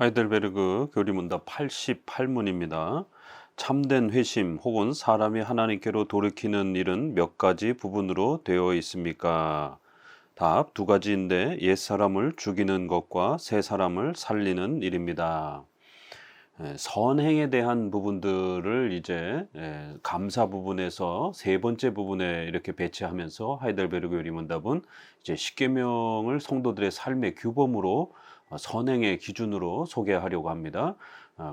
하이델베르그 교리문답 88문입니다. 참된 회심 혹은 사람이 하나님께로 돌이키는 일은 몇 가지 부분으로 되어 있습니까? 답 두 가지인데 옛사람을 죽이는 것과 새 사람을 살리는 일입니다. 선행에 대한 부분들을 이제 감사 부분에서 세 번째 부분에 이렇게 배치하면서 하이델베르그 요리문답은 이제 십계명을 성도들의 삶의 규범으로 선행의 기준으로 소개하려고 합니다.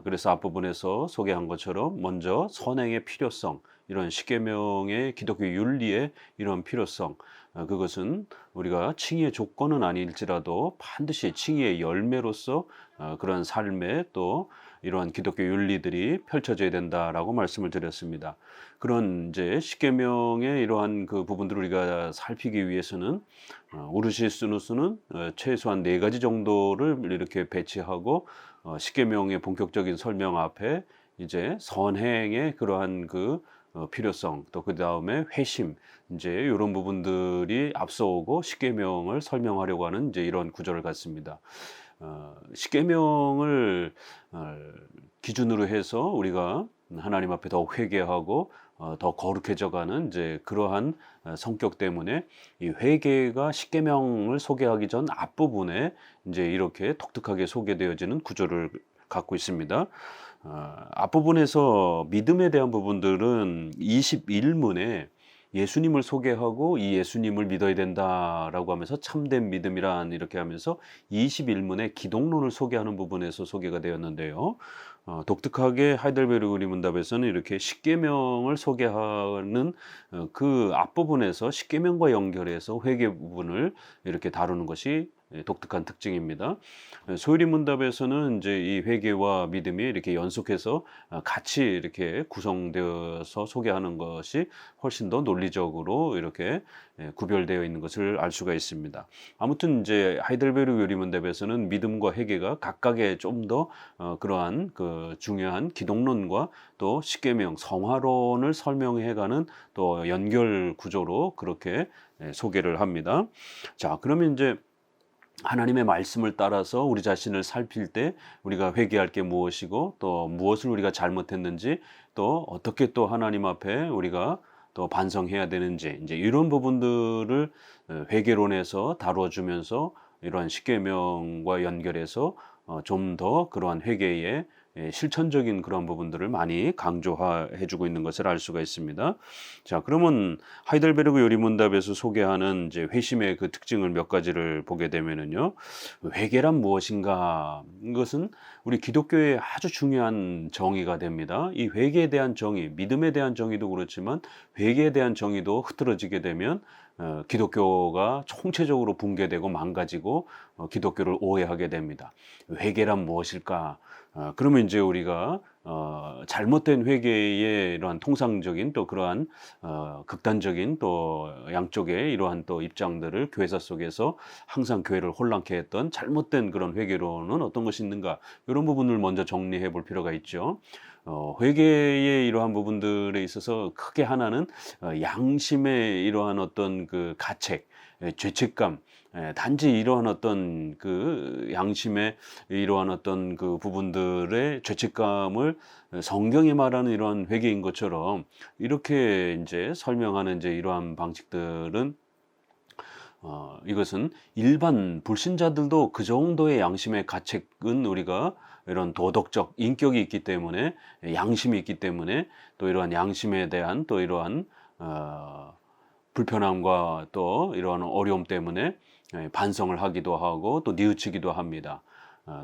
그래서 앞부분에서 소개한 것처럼 먼저 선행의 필요성, 이런 십계명의 기독교 윤리의 이런 필요성, 그것은 우리가 칭의의 조건은 아닐지라도 반드시 칭의의 열매로서 그런 삶에 또 이러한 기독교 윤리들이 펼쳐져야 된다라고 말씀을 드렸습니다. 그런 이제 십계명의 이러한 그 부분들을 우리가 살피기 위해서는 우르시스누스는 최소한 네 가지 정도를 이렇게 배치하고 십계명의 본격적인 설명 앞에 이제 선행의 그러한 그 필요성, 또 그 다음에 회심, 이제 이런 부분들이 앞서오고 십계명을 설명하려고 하는 이제 이런 구조를 갖습니다. 십계명을 기준으로 해서 우리가 하나님 앞에 더 회개하고 더 거룩해져가는 이제 그러한 성격 때문에 이 회개가 십계명을 소개하기 전 앞부분에 이제 이렇게 독특하게 소개되어지는 구조를 갖고 있습니다. 앞부분에서 믿음에 대한 부분들은 21문에 예수님을 소개하고 이 예수님을 믿어야 된다라고 하면서 참된 믿음이란 이렇게 하면서 21문의 기독론을 소개하는 부분에서 소개가 되었는데요. 독특하게 하이델베르그 리문답에서는 이렇게 십계명을 소개하는 그 앞부분에서 십계명과 연결해서 회개 부분을 이렇게 다루는 것이 독특한 특징입니다. 소요리 문답에서는 이제 이 회개와 믿음이 이렇게 연속해서 같이 이렇게 구성되어서 소개하는 것이 훨씬 더 논리적으로 이렇게 구별되어 있는 것을 알 수가 있습니다. 아무튼 이제 하이델베르그 요리문답에서는 믿음과 회개가 각각의 좀 더 그러한 그 중요한 기독론과 또 십계명 성화론을 설명해가는 또 연결 구조로 그렇게 소개를 합니다. 자, 그러면 이제 하나님의 말씀을 따라서 우리 자신을 살필 때 우리가 회개할 게 무엇이고 또 무엇을 우리가 잘못했는지 또 어떻게 또 하나님 앞에 우리가 또 반성해야 되는지 이제 이런 부분들을 회개론에서 다뤄주면서 이러한 십계명과 연결해서 좀 더 그러한 회개의 실천적인 그런 부분들을 많이 강조해 주고 있는 것을 알 수가 있습니다. 자, 그러면 하이델베르그 요리문답에서 소개하는 이제 회심의 그 특징을 몇 가지를 보게 되면은요. 회개란 무엇인가? 이것은 우리 기독교의 아주 중요한 정의가 됩니다. 이 회개에 대한 정의, 믿음에 대한 정의도 그렇지만 회개에 대한 정의도 흐트러지게 되면 기독교가 총체적으로 붕괴되고 망가지고 기독교를 오해하게 됩니다. 회개란 무엇일까? 그러면 이제 우리가 잘못된 회개의 이러한 통상적인 또 그러한 극단적인 또 양쪽의 이러한 또 입장들을 교회사 속에서 항상 교회를 혼란케 했던 잘못된 그런 회개론은 어떤 것이 있는가, 이런 부분을 먼저 정리해 볼 필요가 있죠. 회개의 이러한 부분들에 있어서 크게 하나는 양심의 이러한 어떤 그 가책, 죄책감, 단지 이러한 어떤 그 양심의 이러한 어떤 그 부분들의 죄책감을 성경이 말하는 이러한 회개인 것처럼 이렇게 이제 설명하는 이제 이러한 방식들은 이것은 일반 불신자들도 그 정도의 양심의 가책은 우리가 이런 도덕적 인격이 있기 때문에 양심이 있기 때문에 또 이러한 양심에 대한 또 이러한 불편함과 또 이러한 어려움 때문에 반성을 하기도 하고 또 뉘우치기도 합니다.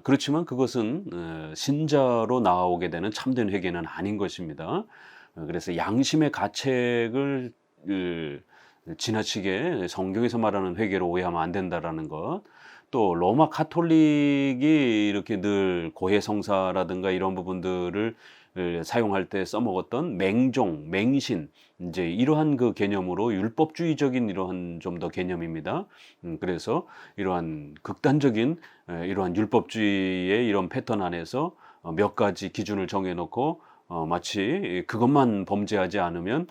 그렇지만 그것은 신자로 나아오게 되는 참된 회개는 아닌 것입니다. 그래서 양심의 가책을 지나치게 성경에서 말하는 회개로 오해하면 안 된다라는 것. 또 로마 카톨릭이 이렇게 늘 고해성사라든가 이런 부분들을 사용할 때 써먹었던 맹종, 맹신, 이제 이러한 그 개념으로 율법주의적인 이러한 좀 더 개념입니다. 그래서 이러한 극단적인 이러한 율법주의의 이런 패턴 안에서 몇 가지 기준을 정해놓고 마치 그것만 범죄하지 않으면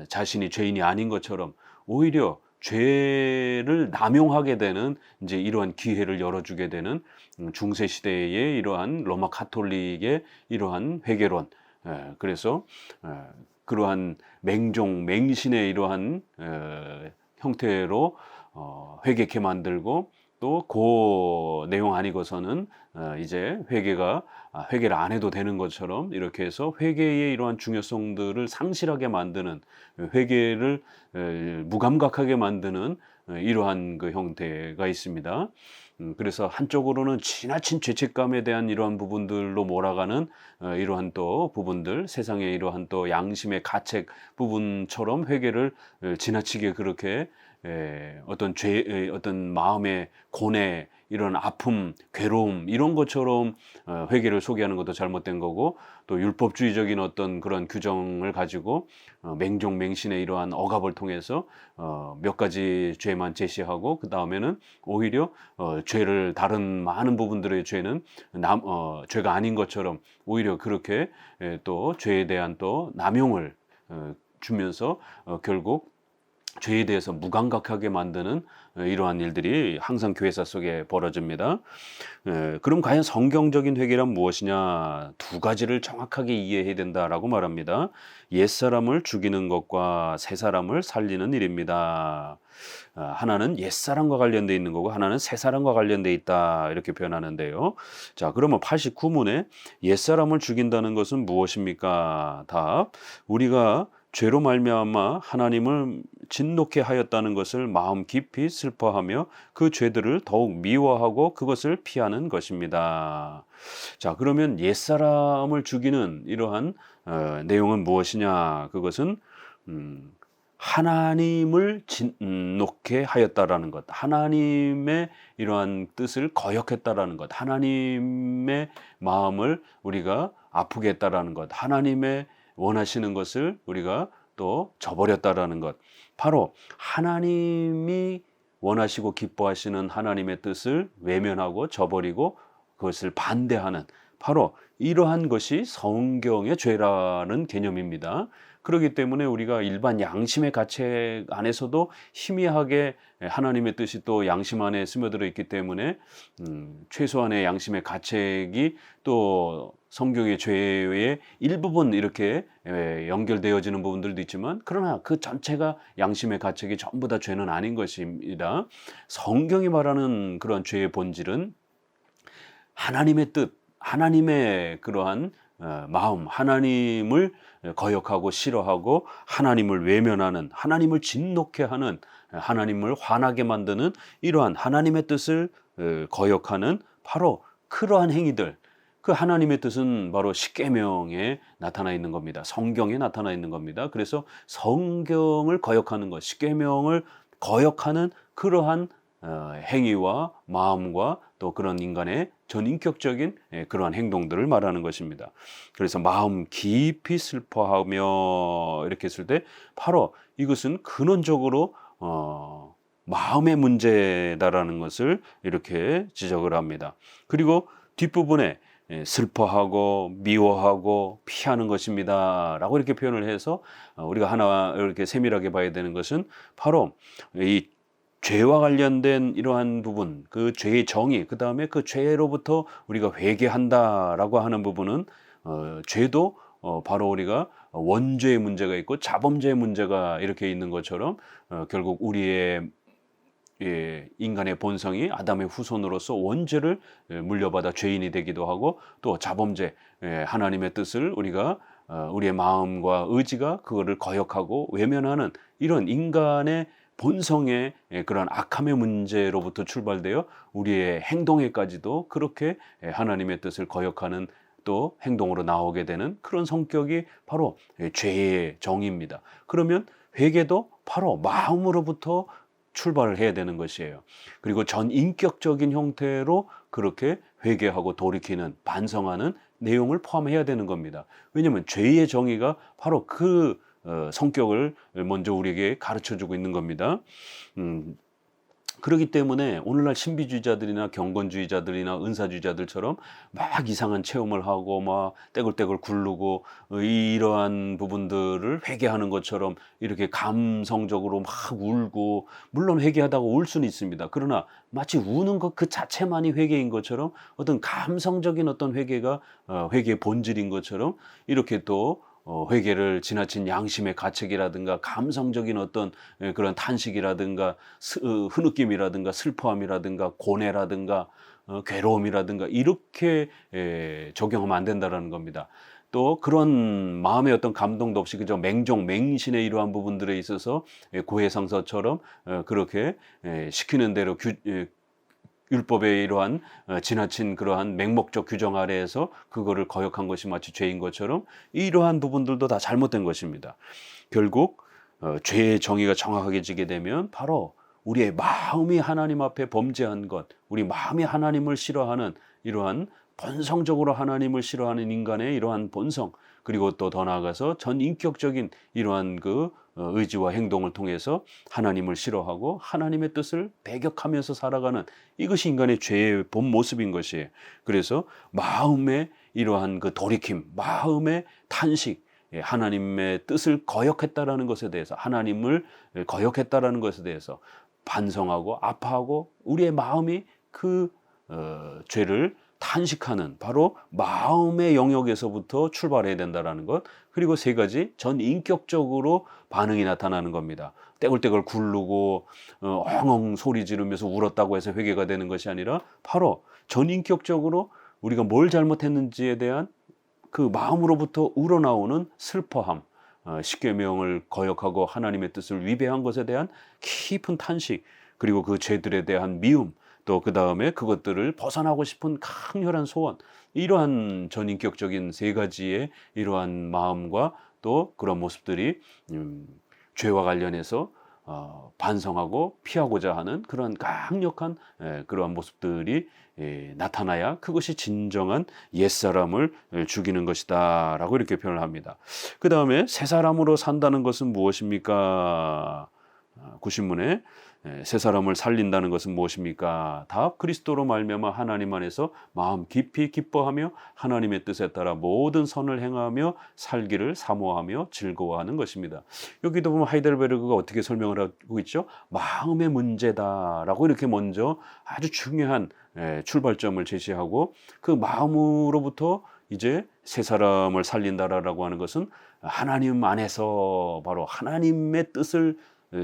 자신이 죄인이 아닌 것처럼 오히려 죄를 남용하게 되는 이제 이러한 기회를 열어주게 되는 중세 시대의 이러한 로마 카톨릭의 이러한 회개론. 그래서 그러한 맹종 맹신의 이러한 형태로 회개케 만들고 또 그 내용 아니고서는 이제 회개를 안 해도 되는 것처럼 이렇게 해서 회개의 이러한 중요성들을 상실하게 만드는, 회개를 무감각하게 만드는 이러한 그 형태가 있습니다. 그래서 한쪽으로는 지나친 죄책감에 대한 이러한 부분들로 몰아가는 이러한 또 부분들, 세상의 이러한 또 양심의 가책 부분처럼 회개를 지나치게 그렇게 어떤 마음의 고뇌, 이런 아픔, 괴로움 이런 것처럼 회개를 소개하는 것도 잘못된 거고, 또 율법주의적인 어떤 그런 규정을 가지고 맹종 맹신의 이러한 억압을 통해서 몇 가지 죄만 제시하고 그 다음에는 오히려 죄를, 다른 많은 부분들의 죄는 죄가 아닌 것처럼 오히려 그렇게 또 죄에 대한 또 남용을 주면서 결국 죄에 대해서 무감각하게 만드는 이러한 일들이 항상 교회사 속에 벌어집니다. 그럼 과연 성경적인 회개란 무엇이냐? 두 가지를 정확하게 이해해야 된다라고 말합니다. 옛사람을 죽이는 것과 새사람을 살리는 일입니다. 하나는 옛사람과 관련되어 있는 거고 하나는 새사람과 관련되어 있다, 이렇게 표현하는데요. 자, 그러면 89문에 옛사람을 죽인다는 것은 무엇입니까? 답: 우리가 죄로 말미암아 하나님을 진노케 하였다는 것을 마음 깊이 슬퍼하며 그 죄들을 더욱 미워하고 그것을 피하는 것입니다. 자, 그러면 옛사람을 죽이는 이러한 내용은 무엇이냐? 그것은 하나님을 진노케 하였다라는 것, 하나님의 이러한 뜻을 거역했다라는 것, 하나님의 마음을 우리가 아프게 했다라는 것, 하나님의 원하시는 것을 우리가 또 저버렸다라는 것, 바로 하나님이 원하시고 기뻐하시는 하나님의 뜻을 외면하고 저버리고 그것을 반대하는, 바로 이러한 것이 성경의 죄라는 개념입니다. 그렇기 때문에 우리가 일반 양심의 가책 안에서도 희미하게 하나님의 뜻이 또 양심 안에 스며들어 있기 때문에 최소한의 양심의 가책이 또 성경의 죄의 일부분 이렇게 연결되어지는 부분들도 있지만, 그러나 그 전체가 양심의 가책이 전부 다 죄는 아닌 것입니다. 성경이 말하는 그런 죄의 본질은 하나님의 뜻, 하나님의 그러한 마음, 하나님을 거역하고 싫어하고 하나님을 외면하는, 하나님을 진노케 하는, 하나님을 화나게 만드는 이러한 하나님의 뜻을 거역하는 바로 그러한 행위들, 그 하나님의 뜻은 바로 십계명에 나타나 있는 겁니다. 성경에 나타나 있는 겁니다. 그래서 성경을 거역하는 것, 십계명을 거역하는 그러한 행위와 마음과 또 그런 인간의 전인격적인 그러한 행동들을 말하는 것입니다. 그래서 마음 깊이 슬퍼하며 이렇게 했을 때 바로 이것은 근원적으로 마음의 문제다라는 것을 이렇게 지적을 합니다. 그리고 뒷부분에 슬퍼하고 미워하고 피하는 것입니다 라고 이렇게 표현을 해서 우리가 하나 이렇게 세밀하게 봐야 되는 것은 바로 이 죄와 관련된 이러한 부분, 그 죄의 정의, 그 다음에 그 죄로부터 우리가 회개한다라고 하는 부분은 죄도 바로 우리가 원죄의 문제가 있고 자범죄의 문제가 이렇게 있는 것처럼 결국 우리의 인간의 본성이 아담의 후손으로서 원죄를 물려받아 죄인이 되기도 하고, 또 자범죄, 하나님의 뜻을 우리가 우리의 마음과 의지가 그거를 거역하고 외면하는 이런 인간의 본성의 그런 악함의 문제로부터 출발되어 우리의 행동에까지도 그렇게 하나님의 뜻을 거역하는 또 행동으로 나오게 되는 그런 성격이 바로 죄의 정의입니다. 그러면 회개도 바로 마음으로부터 출발을 해야 되는 것이에요. 그리고 전인격적인 형태로 그렇게 회개하고 돌이키는, 반성하는 내용을 포함해야 되는 겁니다. 왜냐하면 죄의 정의가 바로 그 성격을 먼저 우리에게 가르쳐주고 있는 겁니다. 그렇기 때문에 오늘날 신비주의자들이나 경건주의자들이나 은사주의자들처럼 막 이상한 체험을 하고 막 떼굴떼굴 굴르고 이러한 부분들을 회개하는 것처럼 이렇게 감성적으로 막 울고, 물론 회개하다가 울 수는 있습니다. 그러나 마치 우는 것 그 자체만이 회개인 것처럼, 어떤 감성적인 어떤 회개가 회개의 본질인 것처럼, 이렇게 또 회개를 지나친 양심의 가책이라든가 감성적인 어떤 그런 탄식이라든가 흐느낌이라든가 슬퍼함이라든가 고뇌라든가 괴로움이라든가 이렇게 적용하면 안 된다라는 겁니다. 또 그런 마음의 어떤 감동도 없이 그저 맹종 맹신의 이러한 부분들에 있어서 고해성사처럼 그렇게 시키는 대로 율법의 이러한 지나친 그러한 맹목적 규정 아래에서 그거를 거역한 것이 마치 죄인 것처럼, 이러한 부분들도 다 잘못된 것입니다. 결국 죄의 정의가 정확하게 지게 되면 바로 우리의 마음이 하나님 앞에 범죄한 것, 우리 마음이 하나님을 싫어하는 이러한 본성적으로 하나님을 싫어하는 인간의 이러한 본성, 그리고 또 더 나아가서 전인격적인 이러한 그 의지와 행동을 통해서 하나님을 싫어하고 하나님의 뜻을 배격하면서 살아가는, 이것이 인간의 죄의 본 모습인 것이에요. 그래서 마음의 이러한 그 돌이킴, 마음의 탄식, 하나님의 뜻을 거역했다라는 것에 대해서, 하나님을 거역했다라는 것에 대해서 반성하고 아파하고, 우리의 마음이 그 죄를 탄식하는 바로 마음의 영역에서부터 출발해야 된다는 것. 그리고 세 가지, 전인격적으로 반응이 나타나는 겁니다. 떼굴떼굴 굴르고 엉엉 소리 지르면서 울었다고 해서 회개가 되는 것이 아니라, 바로 전인격적으로 우리가 뭘 잘못했는지에 대한 그 마음으로부터 우러나오는 슬퍼함, 십계명을 거역하고 하나님의 뜻을 위배한 것에 대한 깊은 탄식, 그리고 그 죄들에 대한 미움, 또 그 다음에 그것들을 벗어나고 싶은 강렬한 소원, 이러한 전인격적인 세 가지의 이러한 마음과 또 그런 모습들이 죄와 관련해서 반성하고 피하고자 하는 그런 강력한 그러한 모습들이 나타나야 그것이 진정한 옛사람을 죽이는 것이다 라고 이렇게 표현을 합니다. 그 다음에 새 사람으로 산다는 것은 무엇입니까? 구신문에 새 사람을 살린다는 것은 무엇입니까? 답, 그리스도로 말미암아 하나님 안에서 마음 깊이 기뻐하며 하나님의 뜻에 따라 모든 선을 행하며 살기를 사모하며 즐거워하는 것입니다. 여기도 보면 하이델베르그가 어떻게 설명을 하고 있죠? 마음의 문제다라고 이렇게 먼저 아주 중요한 출발점을 제시하고, 그 마음으로부터 이제 새 사람을 살린다라고 하는 것은 하나님 안에서 바로 하나님의 뜻을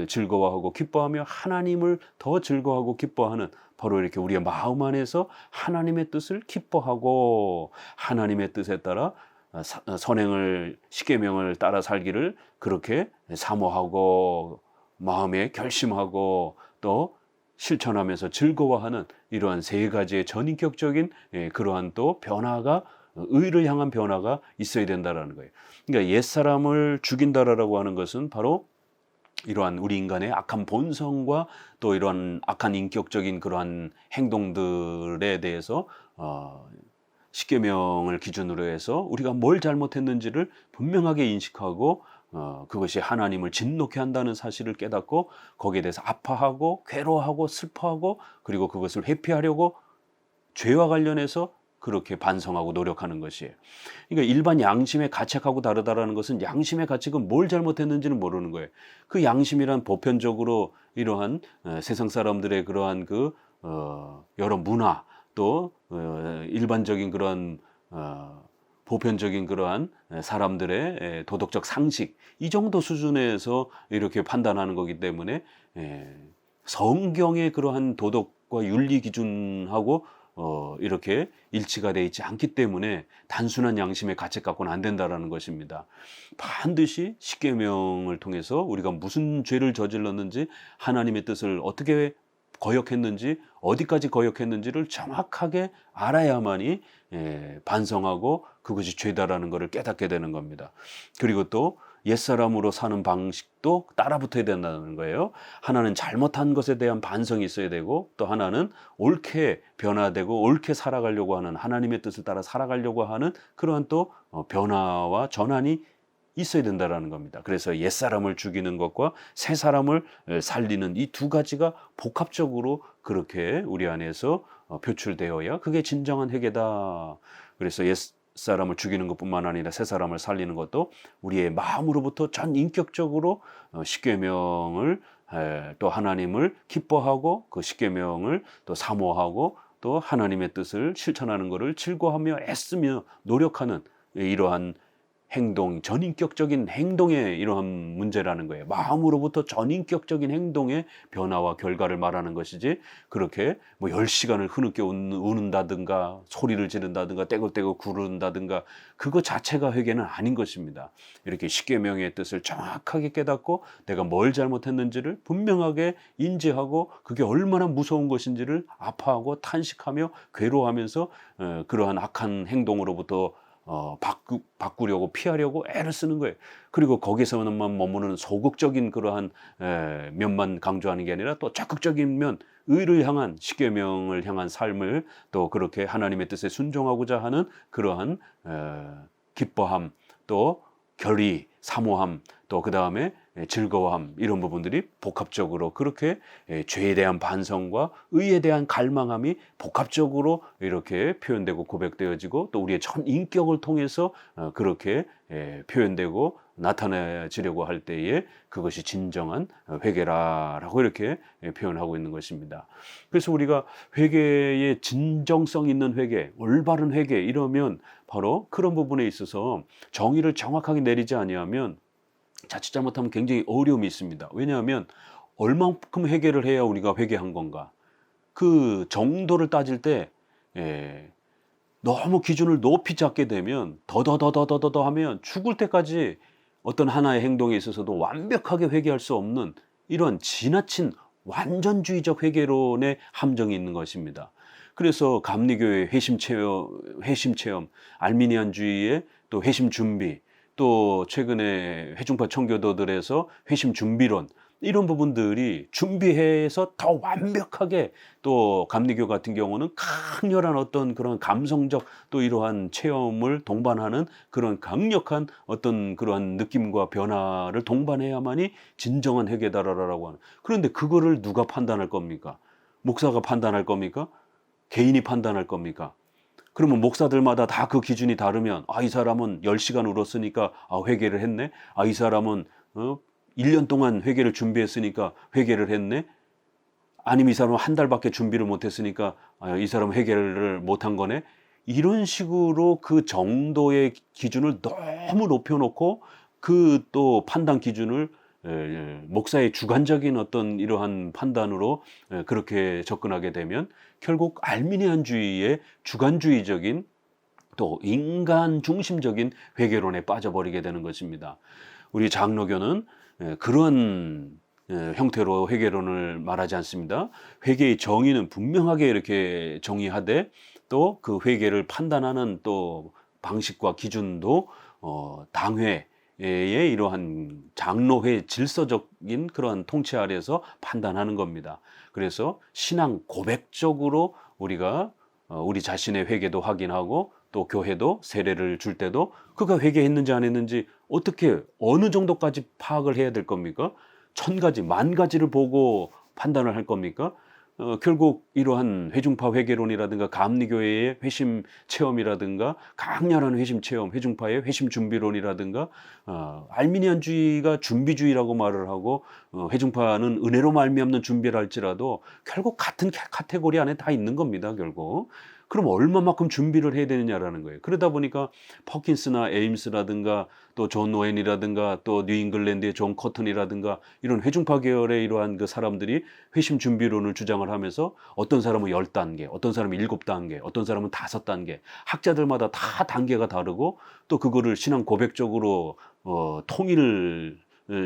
즐거워하고 기뻐하며 하나님을 더 즐거워하고 기뻐하는, 바로 이렇게 우리의 마음 안에서 하나님의 뜻을 기뻐하고 하나님의 뜻에 따라 선행을, 십계명을 따라 살기를 그렇게 사모하고 마음에 결심하고 또 실천하면서 즐거워하는, 이러한 세 가지의 전인격적인 그러한 또 변화가, 의를 향한 변화가 있어야 된다라는 거예요. 그러니까 옛사람을 죽인다라고 하는 것은 바로 이러한 우리 인간의 악한 본성과 또 이러한 악한 인격적인 그러한 행동들에 대해서 십계명을 기준으로 해서 우리가 뭘 잘못했는지를 분명하게 인식하고 그것이 하나님을 진노케 한다는 사실을 깨닫고 거기에 대해서 아파하고 괴로워하고 슬퍼하고, 그리고 그것을 회피하려고 죄와 관련해서 그렇게 반성하고 노력하는 것이에요. 그러니까 일반 양심의 가책하고 다르다라는 것은, 양심의 가책은 뭘 잘못했는지는 모르는 거예요. 그 양심이란 보편적으로 이러한 세상 사람들의 그러한 그 여러 문화, 또 일반적인 그러한 보편적인 그러한 사람들의 도덕적 상식, 이 정도 수준에서 이렇게 판단하는 거기 때문에 성경의 그러한 도덕과 윤리 기준하고 이렇게 일치가 되어 있지 않기 때문에 단순한 양심의 가책 갖고는 안 된다라는 것입니다. 반드시 십계명을 통해서 우리가 무슨 죄를 저질렀는지, 하나님의 뜻을 어떻게 거역했는지, 어디까지 거역했는지를 정확하게 알아야만이 반성하고 그것이 죄다라는 것을 깨닫게 되는 겁니다. 그리고 또 옛사람으로 사는 방식도 따라붙어야 된다는 거예요. 하나는 잘못한 것에 대한 반성이 있어야 되고, 또 하나는 옳게 변화되고 옳게 살아가려고 하는, 하나님의 뜻을 따라 살아가려고 하는 그러한 또 변화와 전환이 있어야 된다라는 겁니다. 그래서 옛사람을 죽이는 것과 새사람을 살리는 이 두 가지가 복합적으로 그렇게 우리 안에서 표출되어야 그게 진정한 회개다. 그래서 옛사람을 죽이는 것뿐만 아니라 새사람을 살리는 것도 우리의 마음으로부터 전 인격적으로 십계명을 또 하나님을 기뻐하고 그 십계명을 또 사모하고 또 하나님의 뜻을 실천하는 것을 즐거워하며 애쓰며 노력하는 이러한 행동, 전인격적인 행동의 이러한 문제라는 거예요. 마음으로부터 전인격적인 행동의 변화와 결과를 말하는 것이지, 그렇게 뭐 10시간을 흐느껴 우는다든가 소리를 지른다든가 떼굴떼굴 구른다든가 그거 자체가 회개는 아닌 것입니다. 이렇게 십계명의 뜻을 정확하게 깨닫고 내가 뭘 잘못했는지를 분명하게 인지하고 그게 얼마나 무서운 것인지를 아파하고 탄식하며 괴로워하면서 그러한 악한 행동으로부터 바꾸려고 피하려고 애를 쓰는 거예요. 그리고 거기서만 머무는 소극적인 그러한 면만 강조하는 게 아니라 또 적극적인 면, 의를 향한 십계명을 향한 삶을 또 그렇게 하나님의 뜻에 순종하고자 하는 그러한 기뻐함, 또 결의, 사모함, 또 그 다음에 즐거워함, 이런 부분들이 복합적으로 그렇게 죄에 대한 반성과 의에 대한 갈망함이 복합적으로 이렇게 표현되고 고백되어지고 또 우리의 전 인격을 통해서 그렇게 표현되고 나타내지려고 할 때에 그것이 진정한 회개라라고 이렇게 표현하고 있는 것입니다. 그래서 우리가 회개의 진정성 있는 회개, 올바른 회개 이러면 바로 그런 부분에 있어서 정의를 정확하게 내리지 아니하면 자칫 잘못하면 굉장히 어려움이 있습니다. 왜냐하면 얼만큼 회개를 해야 우리가 회개한 건가? 그 정도를 따질 때 너무 기준을 높이 잡게 되면 더더더더더더 하면 죽을 때까지 어떤 하나의 행동에 있어서도 완벽하게 회개할 수 없는 이런 지나친 완전주의적 회개론의 함정이 있는 것입니다. 그래서 감리교의 회심 체험, 알미니안주의의 또 회심 준비, 또 최근에 회중파 청교도들에서 회심 준비론, 이런 부분들이 준비해서 더 완벽하게, 또 감리교 같은 경우는 강렬한 어떤 그런 감성적 또 이러한 체험을 동반하는 그런 강력한 어떤 그러한 느낌과 변화를 동반해야만이 진정한 회개다라고 하는. 그런데 그거를 누가 판단할 겁니까? 목사가 판단할 겁니까? 개인이 판단할 겁니까? 그러면 목사들마다 다 그 기준이 다르면, 이 사람은 10시간 울었으니까 회개를 했네. 이 사람은 1년 동안 회개를 준비했으니까 회개를 했네. 아니면 이 사람은 한 달밖에 준비를 못했으니까 이 사람은 회개를 못한 거네. 이런 식으로 그 정도의 기준을 너무 높여놓고 그 또 판단 기준을 목사의 주관적인 어떤 이러한 판단으로 그렇게 접근하게 되면 결국 알미니안주의의 주관주의적인 또 인간 중심적인 회개론에 빠져버리게 되는 것입니다. 우리 장로교는 그런 형태로 회개론을 말하지 않습니다. 회개의 정의는 분명하게 이렇게 정의하되 또 그 회개를 판단하는 또 방식과 기준도 당회 의 이러한 장로회 질서적인 그런 통치 아래에서 판단하는 겁니다. 그래서 신앙 고백적으로 우리가 우리 자신의 회개도 확인하고 또 교회도 세례를 줄 때도 그가 회개했는지 안 했는지 어떻게 어느 정도까지 파악을 해야 될 겁니까? 1000가지, 10,000가지를 보고 판단을 할 겁니까? 결국 이러한 회중파 회개론이라든가 감리교회의 회심 체험이라든가 강렬한 회심 체험, 회중파의 회심 준비론이라든가 알미니안주의가 준비주의라고 말을 하고 회중파는 은혜로 말미암는 준비를 할지라도 결국 같은 카테고리 안에 다 있는 겁니다. 결국. 그럼 얼마만큼 준비를 해야 되느냐라는 거예요. 그러다 보니까 퍼킨스나 에임스라든가 또 존 오웬이라든가 또 뉴잉글랜드의 존 커튼이라든가 이런 회중파 계열의 이러한 그 사람들이 회심 준비론을 주장을 하면서 어떤 사람은 10단계, 어떤 사람은 7단계, 어떤 사람은 5단계, 학자들마다 다 단계가 다르고 또 그거를 신앙 고백적으로 통일을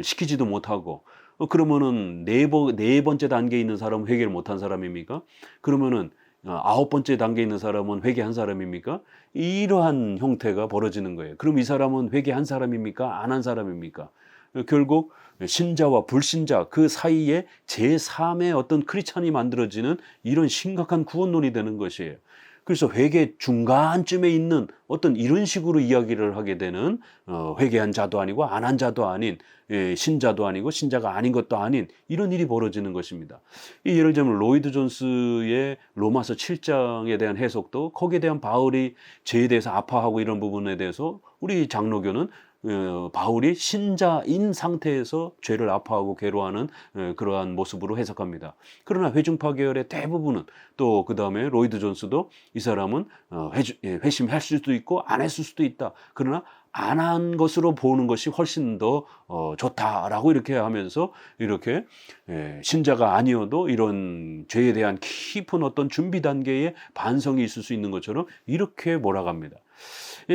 시키지도 못하고 그러면은 네 번째 단계에 있는 사람은 회개를 못한 사람입니까? 그러면은 9번째 단계에 있는 사람은 회개한 사람입니까? 이러한 형태가 벌어지는 거예요. 그럼 이 사람은 회개한 사람입니까? 안 한 사람입니까? 결국 신자와 불신자 그 사이에 제3의 어떤 크리스찬이 만들어지는 이런 심각한 구원론이 되는 것이에요. 그래서 회개 중간쯤에 있는 어떤 이런 식으로 이야기를 하게 되는 회개한 자도 아니고 안 한 자도 아닌 신자도 아니고 신자가 아닌 것도 아닌 이런 일이 벌어지는 것입니다. 예를 들면 로이드 존스의 로마서 7장에 대한 해석도 거기에 대한 바울이 죄에 대해서 아파하고 이런 부분에 대해서 우리 장로교는 바울이 신자인 상태에서 죄를 아파하고 괴로워하는 그러한 모습으로 해석합니다. 그러나 회중파 계열의 대부분은 또 그 다음에 로이드 존스도 이 사람은 회심할 수도 있고 안 했을 수도 있다. 그러나 안 한 것으로 보는 것이 훨씬 더 좋다라고 이렇게 하면서 이렇게 신자가 아니어도 이런 죄에 대한 깊은 어떤 준비 단계의 반성이 있을 수 있는 것처럼 이렇게 몰아갑니다.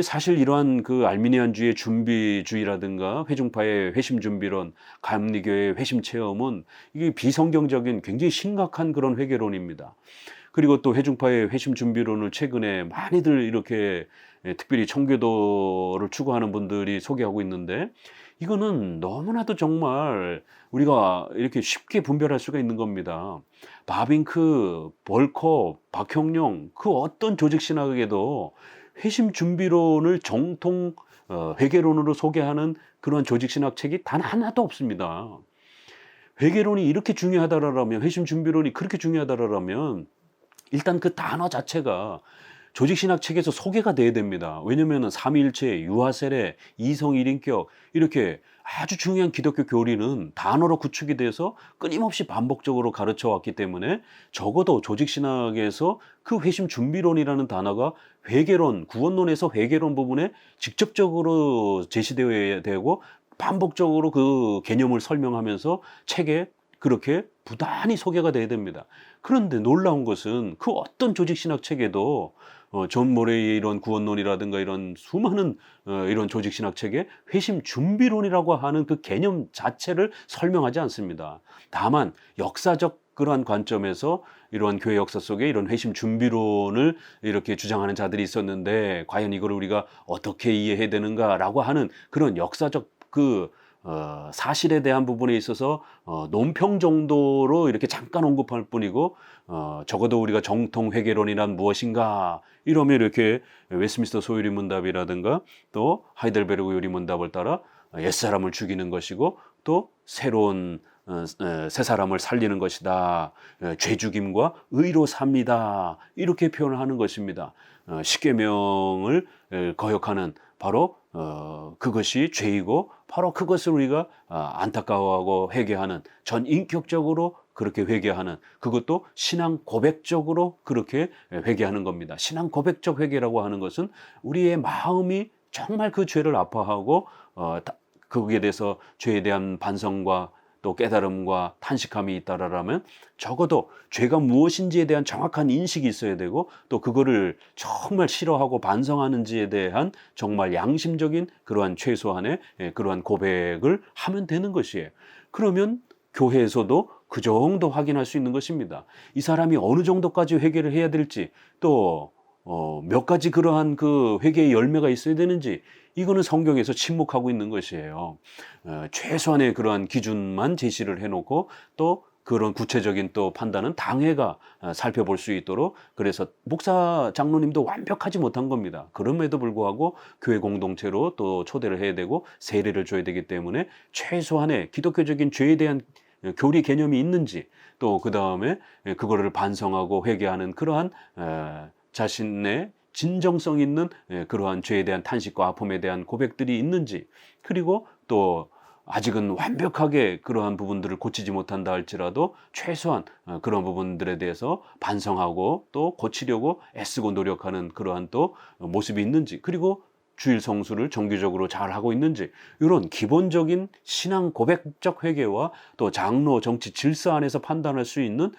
사실 이러한 그 알미니안주의 준비주의라든가 회중파의 회심 준비론, 감리교의 회심 체험은 이게 비성경적인 굉장히 심각한 그런 회개론입니다. 그리고 또 회중파의 회심 준비론을 최근에 많이들 이렇게 특별히 청교도를 추구하는 분들이 소개하고 있는데 이거는 너무나도 정말 우리가 이렇게 쉽게 분별할 수가 있는 겁니다. 바빙크, 벌커, 박형룡 그 어떤 조직신학에도 회심 준비론을 정통 회개론으로 소개하는 그런 조직신학 책이 단 하나도 없습니다. 회개론이 이렇게 중요하다라면 회심 준비론이 그렇게 중요하다라면 일단 그 단어 자체가 조직신학 책에서 소개가 돼야 됩니다. 왜냐하면 삼위일체, 유아세례, 이성 일인격 이렇게 아주 중요한 기독교 교리는 단어로 구축이 돼서 끊임없이 반복적으로 가르쳐 왔기 때문에 적어도 조직신학에서 그 회심 준비론이라는 단어가 회개론, 구원론에서 회개론 부분에 직접적으로 제시되어야 되고 반복적으로 그 개념을 설명하면서 책에 그렇게 부단히 소개가 돼야 됩니다. 그런데 놀라운 것은 그 어떤 조직신학 책에도 존 모레이의 이런 구원론이라든가 이런 수많은 이런 조직신학 책에 회심 준비론이라고 하는 그 개념 자체를 설명하지 않습니다. 다만 역사적 그러한 관점에서 이러한 교회 역사 속에 이런 회심 준비론을 이렇게 주장하는 자들이 있었는데 과연 이걸 우리가 어떻게 이해해야 되는가라고 하는 그런 역사적 그 사실에 대한 부분에 있어서 논평 정도로 이렇게 잠깐 언급할 뿐이고 적어도 우리가 정통 회개론이란 무엇인가 이러면 이렇게 웨스민스터 소유리 문답이라든가 또 하이델베르그 요리 문답을 따라 옛사람을 죽이는 것이고 또 새로운 새 사람을 살리는 것이다. 죄 죽임과 의로 삽니다. 이렇게 표현을 하는 것입니다. 십계명을 거역하는 바로 그것이 죄이고 바로 그것을 우리가 안타까워하고 회개하는 전인격적으로 그렇게 회개하는 그것도 신앙 고백적으로 그렇게 회개하는 겁니다. 신앙 고백적 회개라고 하는 것은 우리의 마음이 정말 그 죄를 아파하고 거기에 대해서 죄에 대한 반성과 또 깨달음과 탄식함이 있다라면 적어도 죄가 무엇인지에 대한 정확한 인식이 있어야 되고 또 그거를 정말 싫어하고 반성하는지에 대한 정말 양심적인 그러한 최소한의 그러한 고백을 하면 되는 것이에요. 그러면 교회에서도 그 정도 확인할 수 있는 것입니다. 이 사람이 어느 정도까지 회개를 해야 될지 또 몇 가지 그러한 그 회개의 열매가 있어야 되는지 이거는 성경에서 침묵하고 있는 것이에요. 최소한의 그러한 기준만 제시를 해놓고 또 그런 구체적인 또 판단은 당회가 살펴볼 수 있도록 그래서 목사 장로님도 완벽하지 못한 겁니다. 그럼에도 불구하고 교회 공동체로 또 초대를 해야 되고 세례를 줘야 되기 때문에 최소한의 기독교적인 죄에 대한 교리 개념이 있는지 또 그 다음에 그거를 반성하고 회개하는 그러한 자신의 진정성 있는 그러한 죄에 대한 탄식과 아픔에 대한 고백들이 있는지 그리고 또 아직은 완벽하게 그러한 부분들을 고치지 못한다 할지라도 최소한 그런 부분들에 대해서 반성하고 또 고치려고 애쓰고 노력하는 그러한 또 모습이 있는지 그리고 주일 성수를 정기적으로 잘 하고 있는지 이런 기본적인 신앙 고백적 회개와 또 장로 정치 질서 안에서 판단할 수 있는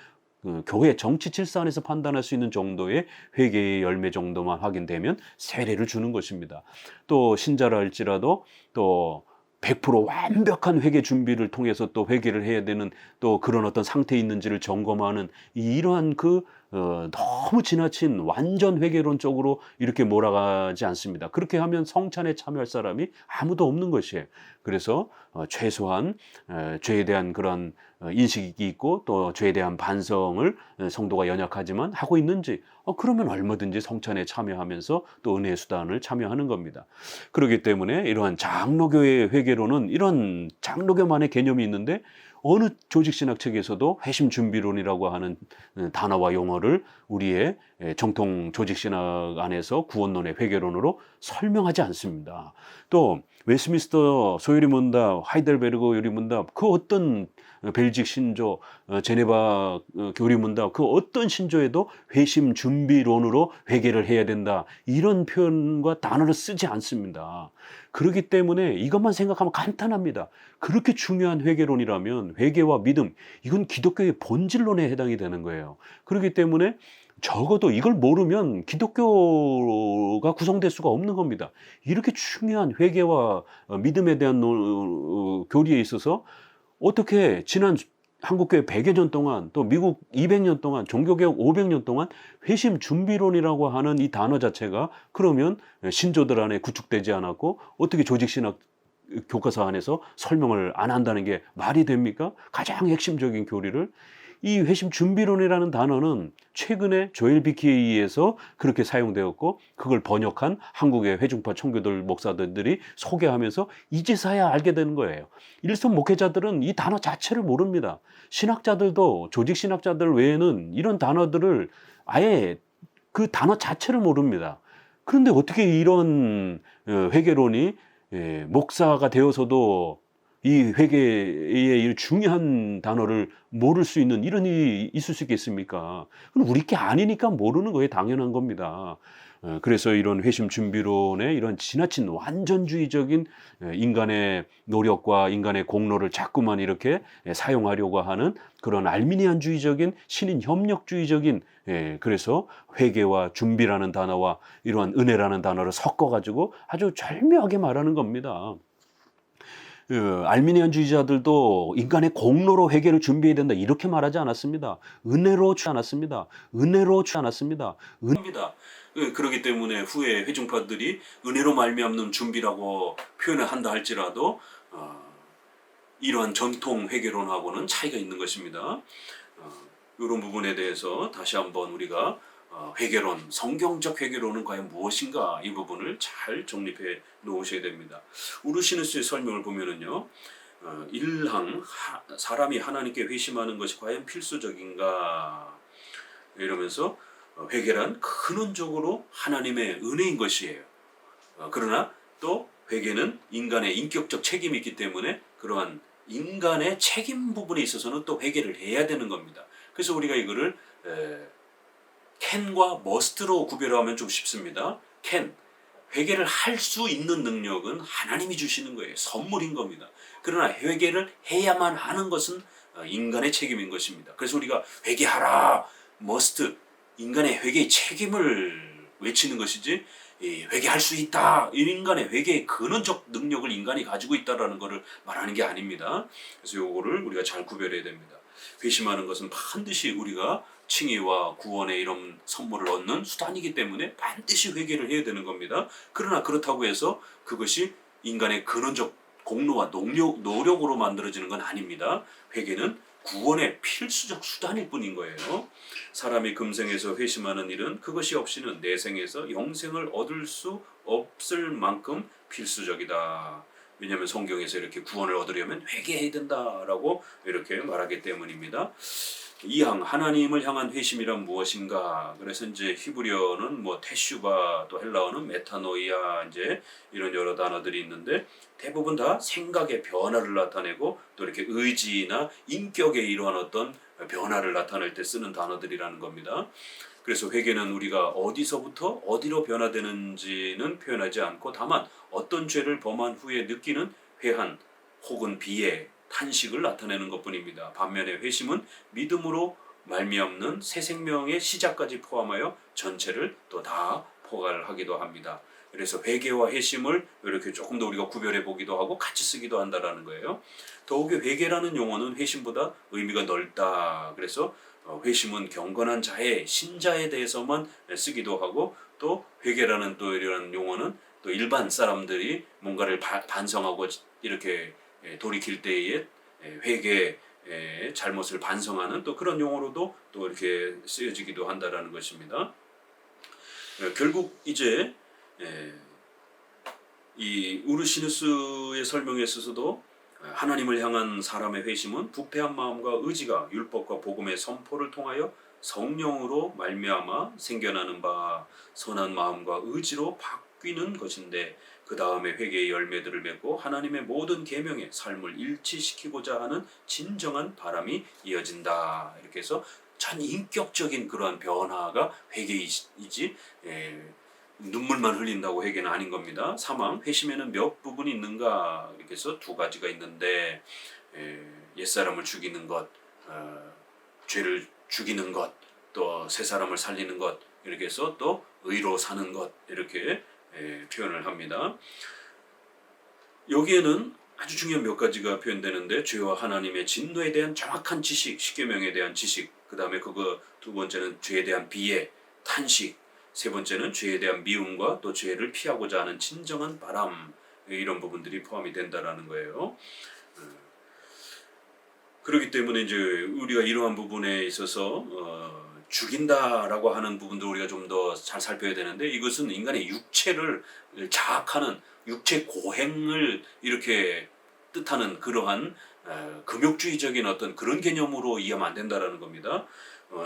교회 정치 질서 안에서 판단할 수 있는 정도의 회개의 열매 정도만 확인되면 세례를 주는 것입니다. 또 신자라 할지라도 또 100% 완벽한 회개 준비를 통해서 또 회개를 해야 되는 또 그런 어떤 상태에 있는지를 점검하는 이러한 그 너무 지나친 완전 회개론 쪽으로 이렇게 몰아가지 않습니다. 그렇게 하면 성찬에 참여할 사람이 아무도 없는 것이에요. 그래서 최소한 죄에 대한 그런 인식이 있고 또 죄에 대한 반성을 성도가 연약하지만 하고 있는지 그러면 얼마든지 성찬에 참여하면서 또 은혜의 수단을 참여하는 겁니다. 그렇기 때문에 이러한 장로교의 회개론은 이런 장로교만의 개념이 있는데 어느 조직신학 책에서도 회심 준비론이라고 하는 단어와 용어를 우리의 정통 조직신학 안에서 구원론의 회개론으로 설명하지 않습니다. 또 웨스민스터 소요리 문답, 하이델베르그 요리 문답, 그 어떤 벨직 신조, 제네바 교리 문답, 그 어떤 신조에도 회심 준비론으로 회개를 해야 된다, 이런 표현과 단어를 쓰지 않습니다. 그렇기 때문에 이것만 생각하면 간단합니다. 그렇게 중요한 회개론이라면 회개와 믿음, 이건 기독교의 본질론에 해당이 되는 거예요. 그렇기 때문에 적어도 이걸 모르면 기독교가 구성될 수가 없는 겁니다. 이렇게 중요한 회개와 믿음에 대한 교리에 있어서 어떻게 지난 한국교회 100여 년 동안 또 미국 200년 동안 종교개혁 500년 동안 회심 준비론이라고 하는 이 단어 자체가 그러면 신조들 안에 구축되지 않았고 어떻게 조직신학 교과서 안에서 설명을 안 한다는 게 말이 됩니까? 가장 핵심적인 교리를. 이 회심 준비론이라는 단어는 최근에 조엘 비키에 의해서 그렇게 사용되었고 그걸 번역한 한국의 회중파 청교들 목사들이 소개하면서 이제서야 알게 되는 거예요. 일선 목회자들은 이 단어 자체를 모릅니다. 신학자들도 조직 신학자들 외에는 이런 단어들을 아예 그 단어 자체를 모릅니다. 그런데 어떻게 이런 회개론이 목사가 되어서도 이 회개의 이 중요한 단어를 모를 수 있는 이런 일이 있을 수 있겠습니까? 그럼 우리 게 아니니까 모르는 거예요. 당연한 겁니다. 그래서 이런 회심 준비론의 이런 지나친 완전주의적인 인간의 노력과 인간의 공로를 자꾸만 이렇게 사용하려고 하는 그런 알미니안주의적인 신인 협력주의적인, 그래서 회개와 준비라는 단어와 이러한 은혜라는 단어를 섞어가지고 아주 절묘하게 말하는 겁니다. 알미니안주의자들도 인간의 공로로 회개를 준비해야 된다 이렇게 말하지 않았습니다. 은혜로 취 않았습니다. 은혜로 취 않았습니다. 은혜입니다. 그렇기 때문에 후에 회중파들이 은혜로 말미암는 준비라고 표현을 한다 할지라도 이러한 전통 회개론하고는 차이가 있는 것입니다. 이런 부분에 대해서 다시 한번 우리가 회개론, 성경적 회개론은 과연 무엇인가, 이 부분을 잘 정립해 놓으셔야 됩니다. 우르시누스의 설명을 보면은요, 1항 사람이 하나님께 회심하는 것이 과연 필수적인가 이러면서 회개란 근원적으로 하나님의 은혜인 것이에요. 그러나 또 회개는 인간의 인격적 책임이 있기 때문에 그러한 인간의 책임 부분에 있어서는 또 회개를 해야 되는 겁니다. 그래서 우리가 이거를 캔과 머스트로 구별하면 좀 쉽습니다. 캔, 회개를 할 수 있는 능력은 하나님이 주시는 거예요. 선물인 겁니다. 그러나 회개를 해야만 하는 것은 인간의 책임인 것입니다. 그래서 우리가 회개하라, 머스트, 인간의 회개의 책임을 외치는 것이지, 회개할 수 있다, 인간의 회개의 근원적 능력을 인간이 가지고 있다라는 것을 말하는 게 아닙니다. 그래서 요거를 우리가 잘 구별해야 됩니다. 회심하는 것은 반드시 우리가 칭의와 구원의 이런 선물을 얻는 수단이기 때문에 반드시 회개를 해야 되는 겁니다. 그러나 그렇다고 해서 그것이 인간의 근원적 공로와 노력으로 만들어지는 건 아닙니다. 회개는 구원의 필수적 수단일 뿐인 거예요. 사람이 금생에서 회심하는 일은 그것이 없이는 내생에서 영생을 얻을 수 없을 만큼 필수적이다. 왜냐하면 성경에서 이렇게 구원을 얻으려면 회개해야 된다라고 이렇게 말하기 때문입니다. 2항 하나님을 향한 회심이란 무엇인가? 그래서 이제 히브리어는 뭐 테슈바, 또 헬라어는 메타노이아, 이제 이런 여러 단어들이 있는데 대부분 다 생각의 변화를 나타내고 또 이렇게 의지나 인격의 이러한 어떤 변화를 나타낼 때 쓰는 단어들이라는 겁니다. 그래서 회개는 우리가 어디서부터 어디로 변화되는지는 표현하지 않고 다만 어떤 죄를 범한 후에 느끼는 회한 혹은 비애, 탄식을 나타내는 것뿐입니다. 반면에 회심은 믿음으로 말미암는 새 생명의 시작까지 포함하여 전체를 또 다 포괄하기도 합니다. 그래서 회개와 회심을 이렇게 조금 더 우리가 구별해 보기도 하고 같이 쓰기도 한다라는 거예요. 더욱이 회개라는 용어는 회심보다 의미가 넓다. 그래서 회심은 경건한 자의 신자에 대해서만 쓰기도 하고 또 회개라는 또 이런 용어는 또 일반 사람들이 뭔가를 반성하고 이렇게 돌이킬 때에 회개 잘못을 반성하는 또 그런 용어로도 또 이렇게 쓰여지기도 한다라는 것입니다. 결국 이제 이 우르시누스의 설명에 있어서도 하나님을 향한 사람의 회심은 부패한 마음과 의지가 율법과 복음의 선포를 통하여 성령으로 말미암아 생겨나는 바 선한 마음과 의지로 바뀌는 것인데 그 다음에 회개의 열매들을 맺고 하나님의 모든 계명의 삶을 일치시키고자 하는 진정한 바람이 이어진다. 이렇게 해서 전 인격적인 그러한 변화가 회개이지 눈물만 흘린다고 회개는 아닌 겁니다. 사망, 회심에는 몇 부분이 있는가? 이렇게 해서 두 가지가 있는데 옛사람을 죽이는 것, 죄를 죽이는 것, 또 새 사람을 살리는 것, 이렇게 해서 또 의로 사는 것, 이렇게 표현을 합니다. 여기에는 아주 중요한 몇 가지가 표현되는데 죄와 하나님의 진노에 대한 정확한 지식, 십계명에 대한 지식, 그 다음에 그거 두 번째는 죄에 대한 비애, 탄식, 세 번째는 죄에 대한 미움과 또 죄를 피하고자 하는 진정한 바람, 이런 부분들이 포함이 된다라는 거예요. 그렇기 때문에 이제 우리가 이러한 부분에 있어서 죽인다라고 하는 부분도 우리가 좀 더 잘 살펴야 되는데 이것은 인간의 육체를 자학하는 육체 고행을 이렇게 뜻하는 그러한 금욕주의적인 어떤 그런 개념으로 이해하면 안 된다라는 겁니다.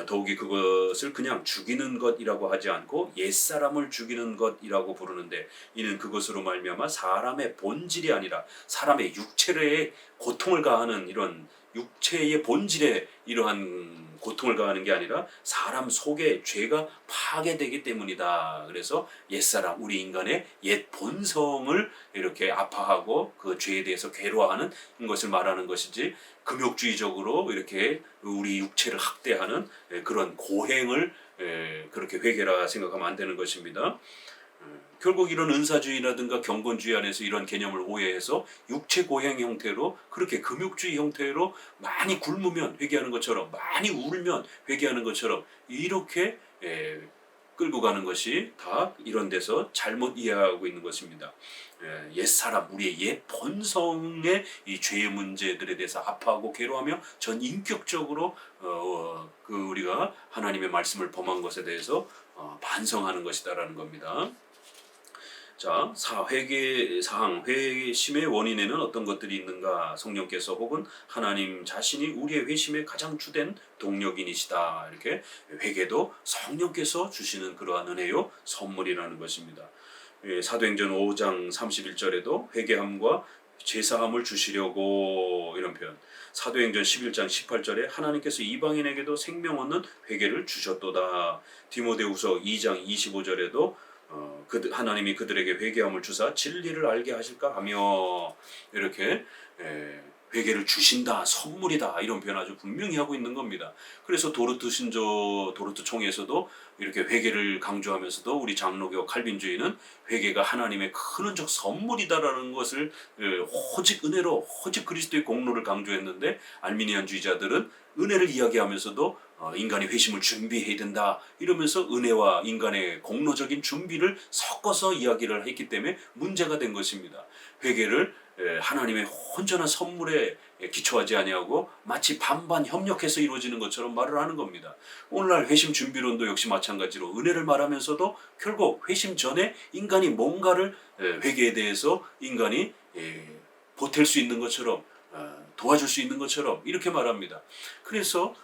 더욱이 그것을 그냥 죽이는 것이라고 하지 않고 옛사람을 죽이는 것이라고 부르는데 이는 그것으로 말미암아 사람의 본질이 아니라 사람의 육체에 고통을 가하는 이런 육체의 본질에 이러한 고통을 가하는 게 아니라 사람 속에 죄가 파괴되기 때문이다. 그래서 옛사람, 우리 인간의 옛 본성을 이렇게 아파하고 그 죄에 대해서 괴로워하는 것을 말하는 것이지 금욕주의적으로 이렇게 우리 육체를 학대하는 그런 고행을 그렇게 회개라 생각하면 안 되는 것입니다. 결국 이런 은사주의라든가 경건주의 안에서 이런 개념을 오해해서 육체 고행 형태로 그렇게 금욕주의 형태로 많이 굶으면 회개하는 것처럼 많이 울면 회개하는 것처럼 이렇게 끌고 가는 것이 다 이런 데서 잘못 이해하고 있는 것입니다. 옛사람, 우리의 옛 본성의 이 죄의 문제들에 대해서 아파하고 괴로워하며 전 인격적으로 그 우리가 하나님의 말씀을 범한 것에 대해서 반성하는 것이다라는 겁니다. 자, 회개 사항, 회심의 원인에는 어떤 것들이 있는가? 성령께서 혹은 하나님 자신이 우리의 회심의 가장 주된 동력인이시다. 이렇게 회개도 성령께서 주시는 그러한 은혜요 선물이라는 것입니다. 사도행전 5장 31절에도 회개함과 제사함을 주시려고 이런 표현. 사도행전 11장 18절에 하나님께서 이방인에게도 생명 얻는 회개를 주셨도다. 디모데후서 2장 25절에도 하나님이 그들에게 회개함을 주사 진리를 알게 하실까 하며 이렇게 회개를 주신다, 선물이다 이런 표현 아주 분명히 하고 있는 겁니다. 그래서 도르트 총회에서도 이렇게 회개를 강조하면서도 우리 장로교 칼빈주의는 회개가 하나님의 큰 은적 선물이다라는 것을 오직 은혜로 오직 그리스도의 공로를 강조했는데 알미니안주의자들은 은혜를 이야기하면서도 인간이 회심을 준비해야 된다 이러면서 은혜와 인간의 공로적인 준비를 섞어서 이야기를 했기 때문에 문제가 된 것입니다. 회개를 하나님의 온전한 선물에 기초하지 아니하고 마치 반반 협력해서 이루어지는 것처럼 말을 하는 겁니다. 오늘날 회심 준비론도 역시 마찬가지로 은혜를 말하면서도 결국 회심 전에 인간이 뭔가를 회개에 대해서 인간이 보탤 수 있는 것처럼 도와줄 수 있는 것처럼 이렇게 말합니다. 그래서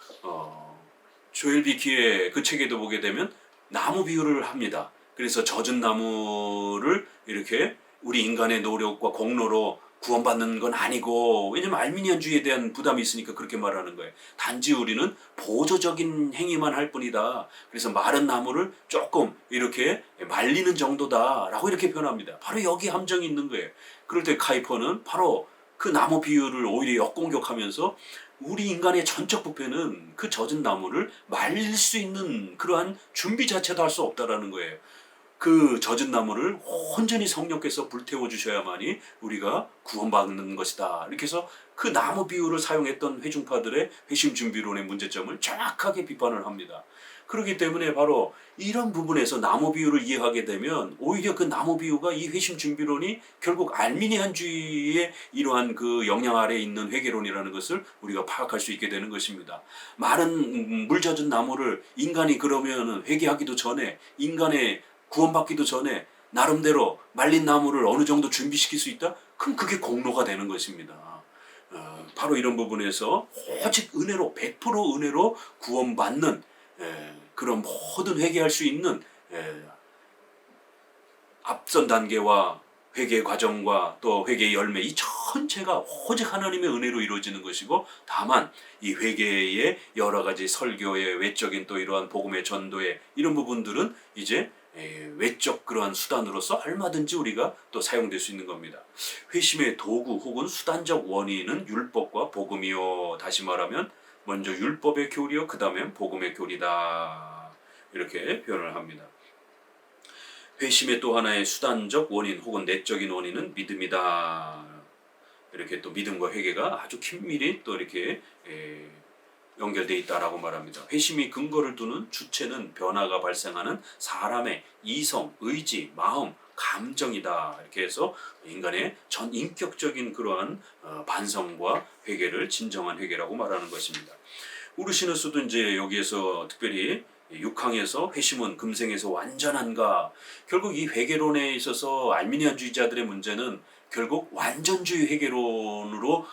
조엘 비키의 그 책에도 보게 되면 나무 비유를 합니다. 그래서 젖은 나무를 이렇게 우리 인간의 노력과 공로로 구원받는 건 아니고 왜냐면 알미니안주의에 대한 부담이 있으니까 그렇게 말하는 거예요. 단지 우리는 보조적인 행위만 할 뿐이다. 그래서 마른 나무를 조금 이렇게 말리는 정도다라고 이렇게 표현합니다. 바로 여기 함정이 있는 거예요. 그럴 때 카이퍼는 바로 그 나무 비유를 오히려 역공격하면서 우리 인간의 전적 부패는 그 젖은 나무를 말릴 수 있는 그러한 준비 자체도 할 수 없다라는 거예요. 그 젖은 나무를 온전히 성령께서 불태워 주셔야만이 우리가 구원받는 것이다. 이렇게 해서 그 나무 비유를 사용했던 회중파들의 회심 준비론의 문제점을 정확하게 비판을 합니다. 그렇기 때문에 바로 이런 부분에서 나무 비유를 이해하게 되면 오히려 그 나무 비유가 이 회심 준비론이 결국 알미니안주의의 이러한 그 영향 아래에 있는 회개론이라는 것을 우리가 파악할 수 있게 되는 것입니다. 많은 물 젖은 나무를 인간이 그러면 회개하기도 전에, 인간의 구원받기도 전에 나름대로 말린 나무를 어느 정도 준비시킬 수 있다? 그럼 그게 공로가 되는 것입니다. 바로 이런 부분에서 오직 은혜로 100% 은혜로 구원받는 그런 모든 회개할 수 있는 앞선 단계와 회개 과정과 또 회개의 열매, 이 전체가 오직 하나님의 은혜로 이루어지는 것이고, 다만 이 회개의 여러 가지 설교의 외적인 또 이러한 복음의 전도의 이런 부분들은 이제 외적 그러한 수단으로서 얼마든지 우리가 또 사용될 수 있는 겁니다. 회심의 도구 혹은 수단적 원인은 율법과 복음이요. 다시 말하면 먼저 율법의 교리요, 그 다음엔 복음의 교리다. 이렇게 표현을 합니다. 회심의 또 하나의 수단적 원인 혹은 내적인 원인은 믿음이다. 이렇게 또 믿음과 회개가 아주 긴밀히 또 이렇게 연결되어 있다라고 말합니다. 회심이 근거를 두는 주체는 변화가 발생하는 사람의 이성, 의지, 마음, 감정이다. 이렇게 해서 인간의 전 인격적인 그러한 반성과 회개를 진정한 회개라고 말하는 것입니다. 우르시누스도 이제 여기에서 특별히 6항에서 회심은 금생에서 완전한가, 결국 이 회개론에 있어서 알미니안주의자들의 문제는 결국 완전주의 회개론으로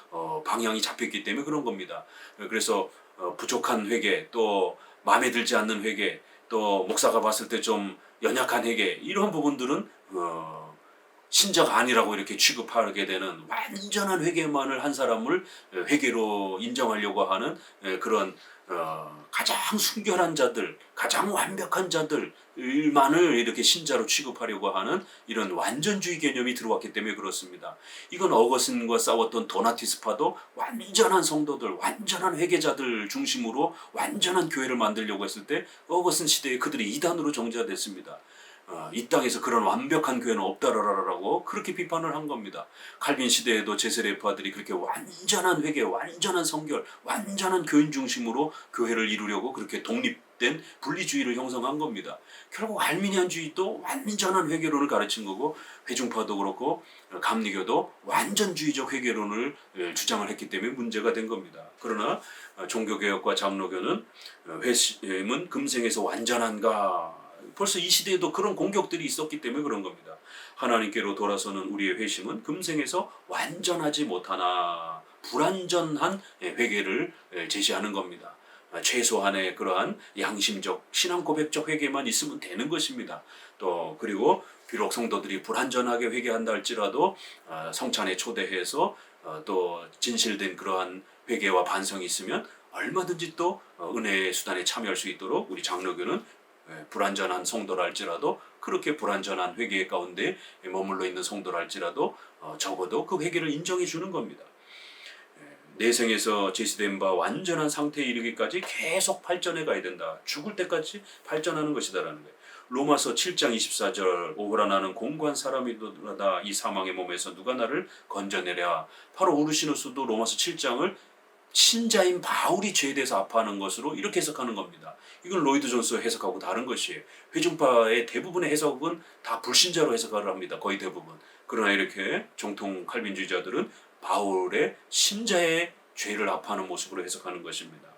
방향이 잡혔기 때문에 그런 겁니다. 그래서 부족한 회개, 또 마음에 들지 않는 회개, 또 목사가 봤을 때 좀 연약한 회개, 이런 부분들은 신자가 아니라고 이렇게 취급하게 되는, 완전한 회개만을 한 사람을 회개로 인정하려고 하는 그런 가장 순결한 자들, 가장 완벽한 자들만을 이렇게 신자로 취급하려고 하는 이런 완전주의 개념이 들어왔기 때문에 그렇습니다. 이건 어거슨과 싸웠던 도나티스파도 완전한 성도들, 완전한 회개자들 중심으로 완전한 교회를 만들려고 했을 때 어거슨 시대에 그들이 이단으로 정죄됐습니다. 이 땅에서 그런 완벽한 교회는 없다라고 그렇게 비판을 한 겁니다. 칼빈 시대에도 제세례파들이 그렇게 완전한 회개, 완전한 성결, 완전한 교인 중심으로 교회를 이루려고 그렇게 독립된 분리주의를 형성한 겁니다. 결국 알미니안주의도 완전한 회개론을 가르친 거고, 회중파도 그렇고 감리교도 완전주의적 회개론을 주장을 했기 때문에 문제가 된 겁니다. 그러나 종교개혁과 장로교는 회심은 금생에서 완전한가, 벌써 이 시대에도 그런 공격들이 있었기 때문에 그런 겁니다. 하나님께로 돌아서는 우리의 회심은 금생에서 완전하지 못하나 불완전한 회개를 제시하는 겁니다. 최소한의 그러한 양심적 신앙 고백적 회개만 있으면 되는 것입니다. 또 그리고 비록 성도들이 불완전하게 회개한다 할지라도 성찬에 초대해서 또 진실된 그러한 회개와 반성이 있으면 얼마든지 또 은혜의 수단에 참여할 수 있도록 우리 장로교는 불완전한 성도라 할지라도, 그렇게 불완전한 회개 가운데 머물러 있는 성도라 할지라도 적어도 그 회개를 인정해 주는 겁니다. 내생에서 제시된 바 완전한 상태에 이르기까지 계속 발전해 가야 된다. 죽을 때까지 발전하는 것이다라는 거예요. 로마서 7장 24절, 오호라 나는 공고한 사람이로다. 이 사망의 몸에서 누가 나를 건져내랴. 바로 우르시누스도 로마서 7장을 신자인 바울이 죄에 대해서 아파하는 것으로 이렇게 해석하는 겁니다. 이건 로이드 존스 해석하고 다른 것이에요. 회중파의 대부분의 해석은 다 불신자로 해석을 합니다. 거의 대부분. 그러나 이렇게 정통 칼빈주의자들은 바울의 신자의 죄를 아파하는 모습으로 해석하는 것입니다.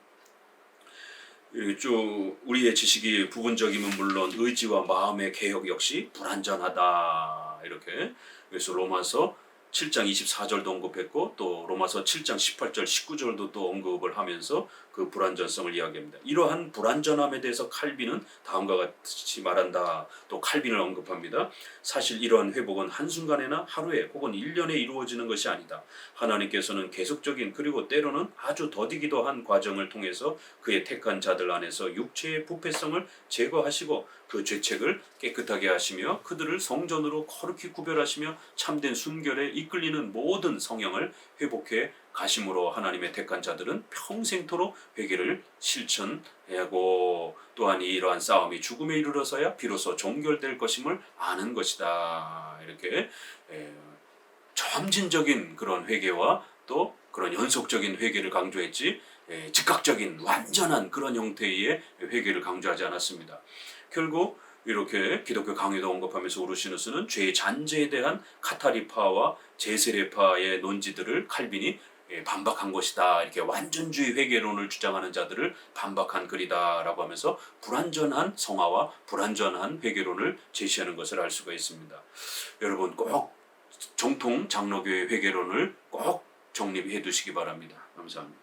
쭉 우리의 지식이 부분적이면 물론 의지와 마음의 개혁 역시 불완전하다. 이렇게. 그래서 로마서 7장 24절도 언급했고, 또 로마서 7장 18절 19절도 또 언급을 하면서 그 불완전성을 이야기합니다. 이러한 불완전함에 대해서 칼빈은 다음과 같이 말한다. 또 칼빈을 언급합니다. 사실 이러한 회복은 한순간에나 하루에 혹은 1년에 이루어지는 것이 아니다. 하나님께서는 계속적인, 그리고 때로는 아주 더디기도 한 과정을 통해서 그의 택한 자들 안에서 육체의 부패성을 제거하시고 그 죄책을 깨끗하게 하시며 그들을 성전으로 거룩히 구별하시며 참된 순결에 이끌리는 모든 성령을 회복해 가심으로 하나님의 택한 자들은 평생토록 회개를 실천해야 하고 또한 이러한 싸움이 죽음에 이르러서야 비로소 종결될 것임을 아는 것이다. 이렇게 점진적인 그런 회개와 또 그런 연속적인 회개를 강조했지 즉각적인 완전한 그런 형태의 회개를 강조하지 않았습니다. 결국 이렇게 기독교 강요도 언급하면서 우르시누스는 죄의 잔재에 대한 카타리파와 제세례파의 논지들을 칼빈이 반박한 것이다. 이렇게 완전주의 회개론을 주장하는 자들을 반박한 글이다라고 하면서 불완전한 성화와 불완전한 회개론을 제시하는 것을 알 수가 있습니다. 여러분 꼭 정통 장로교의 회개론을 꼭 정립해 두시기 바랍니다. 감사합니다.